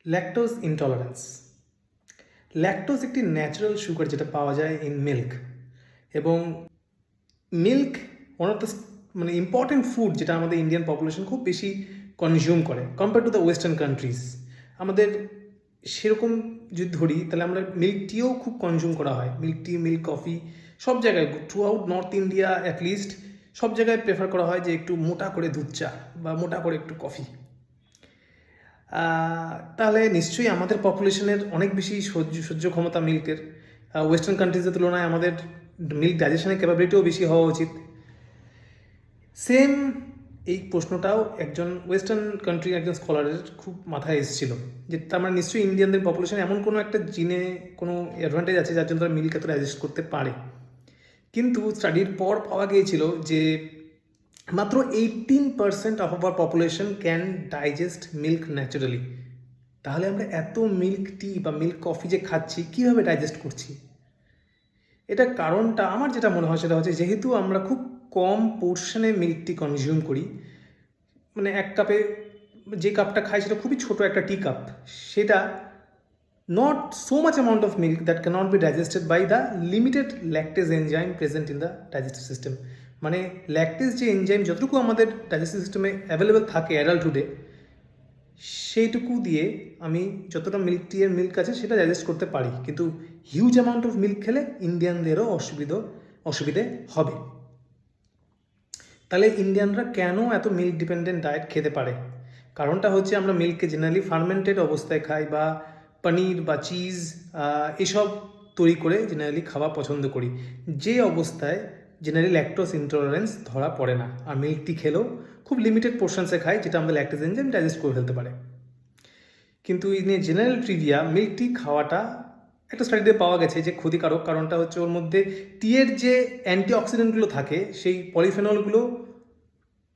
Lactose intolerance. Lactose একটি natural sugar যেটা পাওয়া যায় ইন মিল্ক, এবং milk one of the important food যেটা আমাদের ইন্ডিয়ান পপুলেশন খুব বেশি কনজিউম করে compare to the western countries. আমাদের সেরকম যদি ধরি তাহলে আমরা মিল্ক টিও খুব কনজিউম করা হয়, মিল্ক টি, মিল্ক কফি, সব জায়গায় through out north India at least সব জায়গায় প্রেফার করা হয় যে একটু মোটা করে দুধ চা বা মোটা করে একটু কফি। তাহলে নিশ্চয়ই আমাদের পপুলেশনের অনেক বেশি সহ্য ক্ষমতা মিল্কের, ওয়েস্টার্ন কান্ট্রিজের তুলনায় আমাদের মিল্ক ডাইজেশনের ক্যাপাবিলিটিও বেশি হওয়া উচিত। সেম এই প্রশ্নটাও একজন ওয়েস্টার্ন কান্ট্রির একজন স্কলারের খুব মাথায় এসেছিল যে তার মানে নিশ্চয়ই ইন্ডিয়ানদের পপুলেশনে এমন কোনো একটা জিনে কোনো অ্যাডভান্টেজ আছে যার জন্য তারা মিল্ক এত ডাইজেস্ট করতে পারে। কিন্তু স্টাডির পর পাওয়া গিয়েছিল যে মাত্র 18% of our population can digest milk naturally. তাহলে আমরা এত মিল্ক টি বা মিল্ক কফি যে খাচ্ছি কীভাবে ডাইজেস্ট করছি? এটার কারণটা আমার যেটা মনে হয় সেটা হচ্ছে যেহেতু আমরা খুব কম পোর্শনে মিল্ক টি কনজিউম করি, মানে এক কাপে যে কাপটা খাই সেটা খুবই ছোট একটা টি কাপ, সেটা not so much amount of milk that cannot be digested by the limited lactase enzyme present in the digestive system. মানে ল্যাকটেজ যে এনজাইম যতটুকু আমাদের ডাইজেস্টিভ সিস্টেমে অ্যাভেলেবেল থাকে অ্যাডাল্টহুডে, সেইটুকু দিয়ে আমি যতটা মিল্ক টি এর মিল্ক আছে সেটা ডাইজেস্ট করতে পারি। কিন্তু হিউজ অ্যামাউন্ট অফ মিল্ক খেলে ইন্ডিয়ানদেরও অসুবিধে হবে। তাহলে ইন্ডিয়ানরা কেন এত মিল্ক ডিপেন্ডেন্ট ডায়েট খেতে পারে? কারণটা হচ্ছে আমরা মিল্ককে জেনারেলি ফার্মেন্টেড অবস্থায় খাই বা পনির বা চিজ এসব তৈরি করে জেনারেলি খাওয়া পছন্দ করি, যে অবস্থায় জেনারেলি ল্যাকটোজ ইনটলারেন্স ধরা পড়ে না। আর মিল্ক টি খেলেও খুব লিমিটেড পোর্শনসে খাই যেটা আমাদের ল্যাকটোজ এনজাইম ডাইজেস্ট করে ফেলতে পারে। কিন্তু in a general trivia milk tea খাওয়াটা একটা স্টাডিতে পাওয়া গেছে যে ক্ষতিকারক। কারণটা হচ্ছে ওর মধ্যে টিয়ের যে অ্যান্টিঅক্সিডেন্টগুলো থাকে সেই পলিফেনলগুলো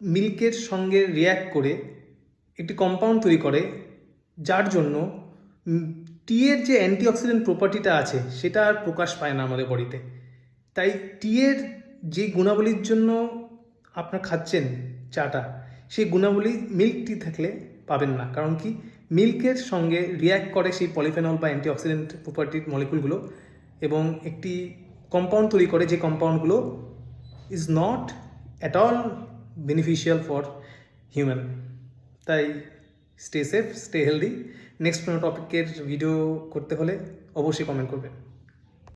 মিল্কের সঙ্গে রিয়্যাক্ট করে একটি কম্পাউন্ড তৈরি করে, যার জন্য টিয়ের যে অ্যান্টিঅক্সিডেন্ট প্রপার্টিটা আছে সেটা আর প্রকাশ পায় না আমাদের বডিতে। তাই টিয়ের যে গুণাবলীর জন্য আপনার খাচ্ছেন চাটা, সেই গুণাবলী মিল্ক টি থাকলে পাবেন না। কারণ কি, মিল্কের সঙ্গে রিয়্যাক্ট করে সেই পলিফেনল বা অ্যান্টিঅক্সিডেন্ট প্রপার্টির মলিকুলগুলো এবং একটি কম্পাউন্ড তৈরি করে, যে কম্পাউন্ডগুলো is not at all beneficial for human. তাই stay safe, stay healthy. Next কোনো টপিকের ভিডিও করতে হলে অবশ্যই কমেন্ট করবেন।